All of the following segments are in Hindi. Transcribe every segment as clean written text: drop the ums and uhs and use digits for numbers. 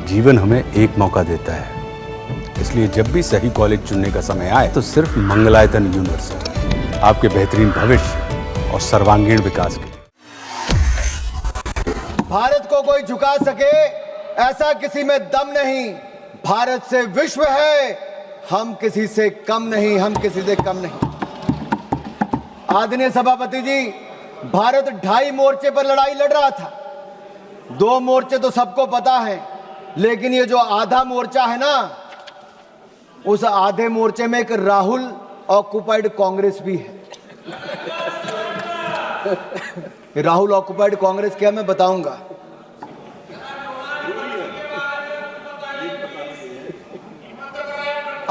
जीवन हमें एक मौका देता है, इसलिए जब भी सही कॉलेज चुनने का समय आए तो सिर्फ मंगलायतन यूनिवर्सिटी आपके बेहतरीन भविष्य और सर्वांगीण विकास के लिए। भारत को कोई झुका सके ऐसा किसी में दम नहीं। भारत से विश्व है, हम किसी से कम नहीं, हम किसी से कम नहीं। आदरणीय सभापति जी, भारत 2.5 मोर्चे पर लड़ाई लड़ रहा था। 2 मोर्चे तो सबको पता है, लेकिन ये जो आधा मोर्चा है ना, उस आधे मोर्चे में एक राहुल ऑक्युपाइड कांग्रेस भी है। राहुल ऑक्युपाइड कांग्रेस क्या, मैं बताऊंगा।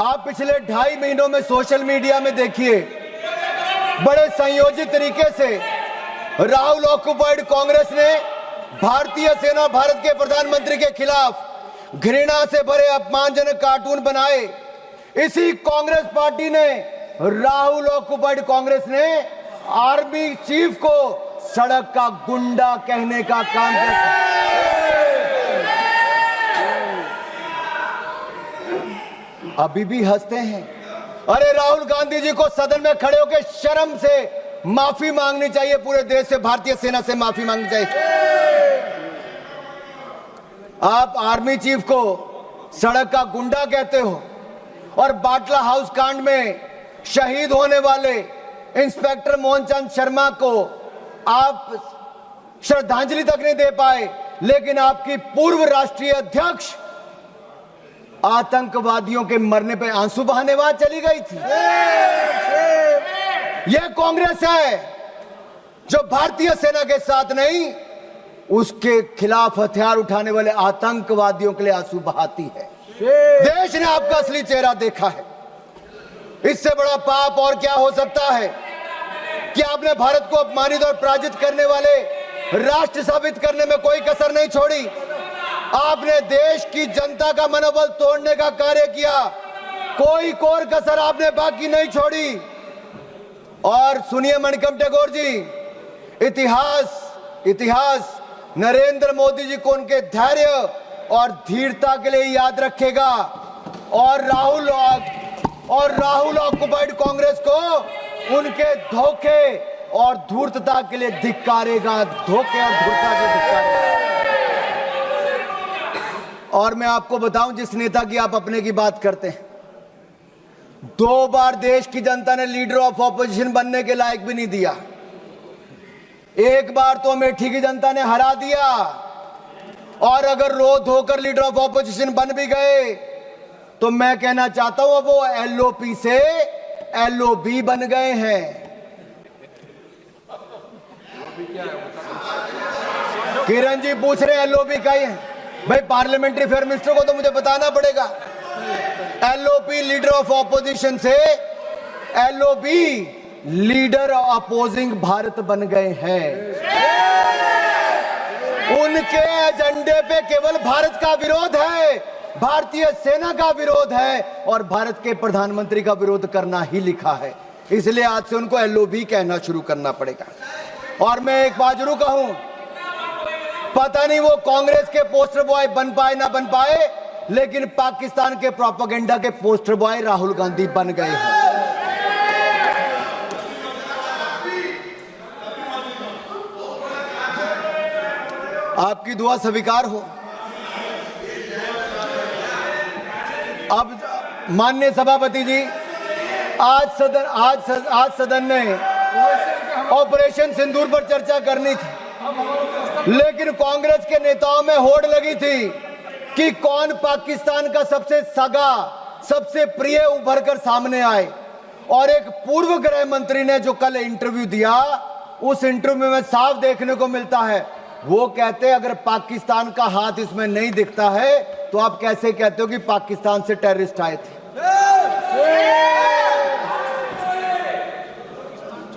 आप पिछले 2.5 महीनों में सोशल मीडिया में देखिए, बड़े संयोजित तरीके से राहुल ऑक्युपाइड कांग्रेस ने भारतीय सेना, भारत के प्रधानमंत्री के खिलाफ घृणा से भरे अपमानजनक कार्टून बनाए। इसी कांग्रेस पार्टी ने, राहुल ऑक्युपाइड कांग्रेस ने आर्मी चीफ को सड़क का गुंडा कहने का काम किया। अभी भी हंसते हैं। अरे राहुल गांधी जी को सदन में खड़े होकर शर्म से माफी मांगनी चाहिए, पूरे देश से, भारतीय सेना से माफी मांगनी चाहिए। आप आर्मी चीफ को सड़क का गुंडा कहते हो और बाटला हाउस कांड में शहीद होने वाले इंस्पेक्टर मोहनचंद शर्मा को आप श्रद्धांजलि तक नहीं दे पाए, लेकिन आपकी पूर्व राष्ट्रीय अध्यक्ष आतंकवादियों के मरने पे आंसू बहाने वहां चली गई थी। यह कांग्रेस है जो भारतीय सेना के साथ नहीं, उसके खिलाफ हथियार उठाने वाले आतंकवादियों के लिए आंसू बहाती है। देश ने आपका असली चेहरा देखा है। इससे बड़ा पाप और क्या हो सकता है कि आपने भारत को अपमानित और पराजित करने वाले राष्ट्र साबित करने में कोई कसर नहीं छोड़ी। आपने देश की जनता का मनोबल तोड़ने का कार्य किया, कोई कोर कसर आपने बाकी नहीं छोड़ी। और सुनिए मणिकम टैगोर जी, इतिहास नरेंद्र मोदी जी को उनके धैर्य और धीरता के लिए याद रखेगा, और राहुल ऑक्युपाइड कांग्रेस को उनके धोखे और धूर्तता के लिए धिक्कारेगा, धोखे और धूर्तता के लिए धिक्कारेगा। और मैं आपको बताऊं, जिस नेता की आप अपने की बात करते हैं, 2 बार देश की जनता ने लीडर ऑफ ऑपोजिशन बनने के लायक भी नहीं दिया। एक बार तो अमेठी की जनता ने हरा दिया, और अगर रो धोकर लीडर ऑफ ऑपोजिशन बन भी गए तो मैं कहना चाहता हूं वो एलओपी से एलओबी बन गए हैं। किरण जी पूछ रहे एलओबी का ही है भाई, पार्लियामेंट्री अफेयर मिनिस्टर को तो मुझे बताना पड़ेगा। एलओपी लीडर ऑफ ऑपोजिशन से एलओबी लीडर अपोजिंग भारत बन गए हैं। उनके एजेंडे पे केवल भारत का विरोध है, भारतीय सेना का विरोध है, और भारत के प्रधानमंत्री का विरोध करना ही लिखा है। इसलिए आज से उनको एलओबी कहना शुरू करना पड़ेगा। और मैं एक बात जरूर कहूं, पता नहीं वो कांग्रेस के पोस्टर बॉय बन पाए ना बन पाए, लेकिन पाकिस्तान के प्रोपेगेंडा के पोस्टर बॉय राहुल गांधी बन गए हैं। आपकी दुआ स्वीकार हो। अब माननीय सभापति जी, आज सदन ने ऑपरेशन सिंदूर पर चर्चा करनी थी, लेकिन कांग्रेस के नेताओं में होड़ लगी थी कि कौन पाकिस्तान का सबसे सगा, सबसे प्रिय उभर कर सामने आए। और एक पूर्व गृह मंत्री ने जो कल इंटरव्यू दिया, उस इंटरव्यू में साफ देखने को मिलता है, वो कहते हैं अगर पाकिस्तान का हाथ इसमें नहीं दिखता है तो आप कैसे कहते हो कि पाकिस्तान से टेररिस्ट आए थे।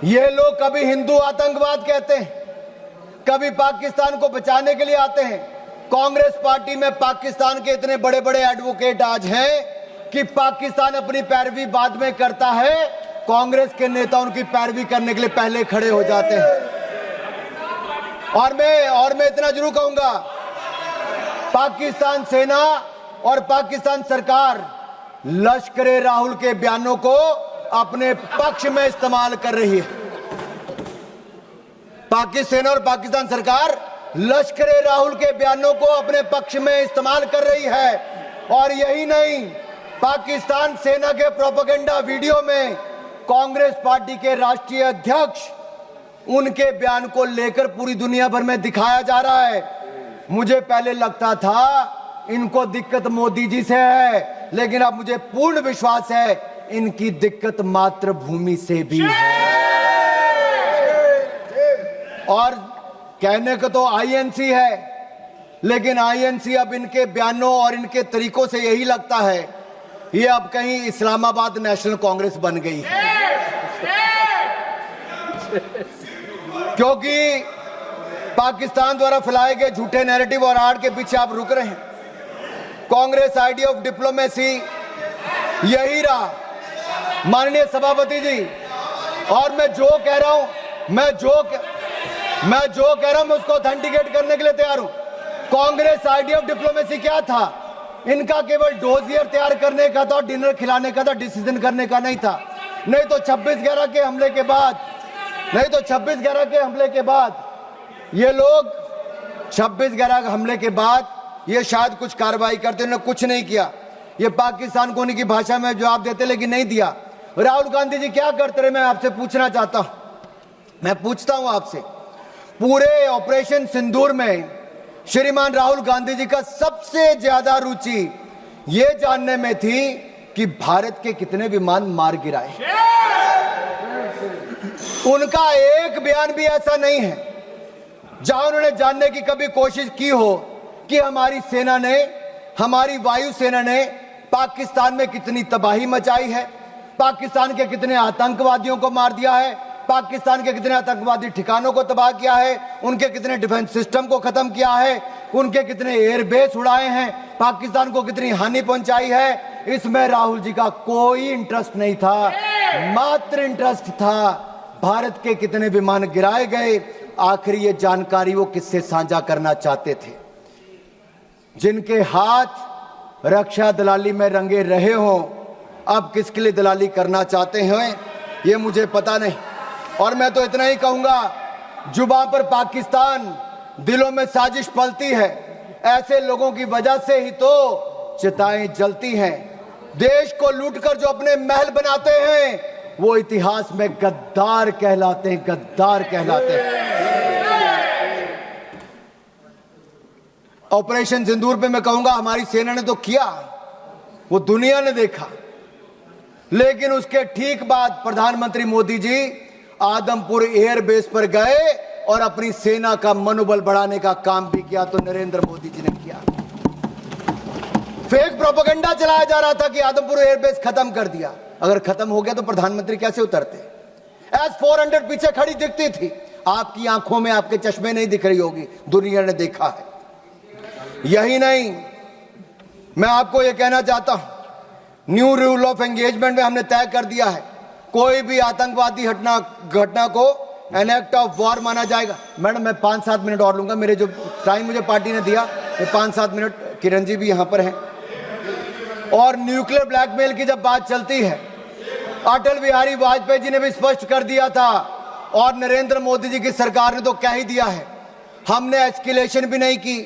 ये लोग कभी हिंदू आतंकवाद कहते हैं, कभी पाकिस्तान को बचाने के लिए आते हैं। कांग्रेस पार्टी में पाकिस्तान के इतने बड़े बड़े एडवोकेट आज हैं कि पाकिस्तान अपनी पैरवी बाद में करता है, कांग्रेस के नेता उनकी पैरवी करने के लिए पहले खड़े हो जाते हैं। और मैं इतना जरूर कहूंगा, पाकिस्तान सेना और पाकिस्तान सरकार लश्कर राहुल के बयानों को अपने पक्ष में इस्तेमाल कर रही है। पाकिस्तान सेना और पाकिस्तान सरकार लश्कर राहुल के बयानों को अपने पक्ष में इस्तेमाल कर रही है। और यही नहीं, पाकिस्तान सेना के प्रोपेगेंडा वीडियो में कांग्रेस पार्टी के राष्ट्रीय अध्यक्ष उनके बयान को लेकर पूरी दुनिया भर में दिखाया जा रहा है। मुझे पहले लगता था इनको दिक्कत मोदी जी से है, लेकिन अब मुझे पूर्ण विश्वास है इनकी दिक्कत मातृभूमि से भी है। और कहने को तो आईएनसी है, लेकिन आईएनसी अब इनके बयानों और इनके तरीकों से यही लगता है ये अब कहीं इस्लामाबाद नेशनल कांग्रेस बन गई है। क्योंकि पाकिस्तान द्वारा फैलाए गए झूठे नैरेटिव और आड़ के पीछे आप रुक रहे हैं। कांग्रेस आइडिया ऑफ डिप्लोमेसी यही रहा, माननीय सभापति जी। और मैं जो कह रहा हूं मैं उसको ऑथेंटिकेट करने के लिए तैयार हूं। कांग्रेस आइडिया ऑफ डिप्लोमेसी क्या था? इनका केवल डोजियर तैयार करने का था, डिनर खिलाने का था, डिसीजन करने का नहीं था। नहीं तो 26/11 के हमले के बाद ये लोग 26/11 के हमले के बाद ये शायद कुछ कार्रवाई करते, उन्होंने कुछ नहीं किया। ये पाकिस्तान को उनकी भाषा में जवाब देते, लेकिन नहीं दिया। राहुल गांधी जी क्या करते रहे, मैं आपसे पूछना चाहता हूं। मैं पूछता हूं आपसे, पूरे ऑपरेशन सिंदूर में श्रीमान राहुल गांधी जी का सबसे ज्यादा रुचि ये जानने में थी कि भारत के कितने विमान मार गिराए। उनका एक बयान भी ऐसा नहीं है जहां उन्होंने जानने की कभी कोशिश की हो कि हमारी सेना ने, हमारी वायुसेना ने पाकिस्तान में कितनी तबाही मचाई है, पाकिस्तान के कितने आतंकवादियों को मार दिया है, पाकिस्तान के कितने आतंकवादी ठिकानों को तबाह किया है, उनके कितने डिफेंस सिस्टम को खत्म किया है, उनके कितने एयरबेस उड़ाए हैं, पाकिस्तान को कितनी हानि पहुंचाई है। इसमें राहुल जी का कोई इंटरेस्ट नहीं था, मात्र इंटरेस्ट था भारत के कितने विमान गिराए गए। आखिरी ये जानकारी वो किससे साझा करना चाहते थे? जिनके हाथ रक्षा दलाली में रंगे रहे हों, अब किसके लिए दलाली करना चाहते हैं ये मुझे पता नहीं। और मैं तो इतना ही कहूंगा, जुबान पर पाकिस्तान, दिलों में साजिश पलती है। ऐसे लोगों की वजह से ही तो चिताएं जलती हैं। देश को लूटकर जो अपने महल बनाते हैं वो इतिहास में गद्दार कहलाते हैं, गद्दार कहलाते हैं। ऑपरेशन सिंदूर पे मैं कहूंगा हमारी सेना ने तो किया, वो दुनिया ने देखा, लेकिन उसके ठीक बाद प्रधानमंत्री मोदी जी आदमपुर एयरबेस पर गए और अपनी सेना का मनोबल बढ़ाने का काम भी किया। तो नरेंद्र मोदी जी ने किया। फेक प्रोपेगेंडा चलाया जा रहा था कि आदमपुर एयरबेस खत्म कर दिया। अगर खत्म हो गया तो प्रधानमंत्री कैसे उतरते? S-400 पीछे खड़ी दिखती थी, आपकी आंखों में आपके चश्मे नहीं दिख रही होगी, दुनिया ने देखा है। यही नहीं, मैं आपको यह कहना चाहता हूं, न्यू रूल ऑफ एंगेजमेंट में हमने तय कर दिया है कोई भी आतंकवादी घटना को एन एक्ट ऑफ वॉर माना जाएगा। मैडम मैं 5-7 मिनट और लूंगा, मेरे जो टाइम मुझे पार्टी ने दिया वो 5-7 मिनट। किरण जी भी यहां पर हैं। और न्यूक्लियर ब्लैकमेल की जब बात चलती है, अटल बिहारी वाजपेयी जी ने भी स्पष्ट कर दिया था, और नरेंद्र मोदी जी की सरकार ने तो कह ही दिया है। हमने एस्केलेशन भी नहीं की,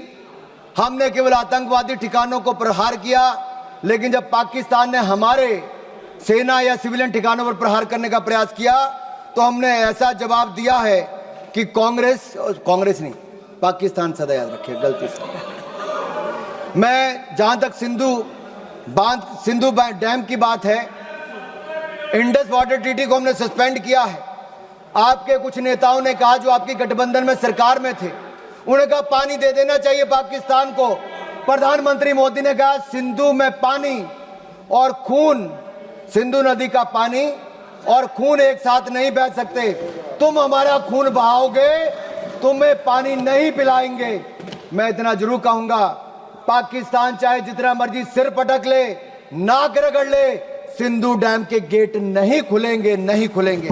हमने केवल आतंकवादी ठिकानों को प्रहार किया। लेकिन जब पाकिस्तान ने हमारे सेना या सिविलियन ठिकानों पर प्रहार करने का प्रयास किया तो हमने ऐसा जवाब दिया है कि कांग्रेस नहीं, पाकिस्तान सदा याद रखे, गलती से। मैं जहां तक सिंधु डैम की बात है, इंडस वाटर ट्रीटी को हमने सस्पेंड किया है। आपके कुछ नेताओं ने कहा, जो आपकी गठबंधन में सरकार में थे, उन्होंने कहा पानी दे देना चाहिए पाकिस्तान को। प्रधानमंत्री मोदी ने कहा सिंधु में पानी और खून, सिंधु नदी का पानी और खून एक साथ नहीं बह सकते। तुम हमारा खून बहाओगे, तुम्हें पानी नहीं पिलाएंगे। मैं इतना जरूर कहूंगा, पाकिस्तान चाहे जितना मर्जी सिर पटक ले, नाक रगड़ ले, सिंधु डैम के गेट नहीं खुलेंगे, नहीं खुलेंगे।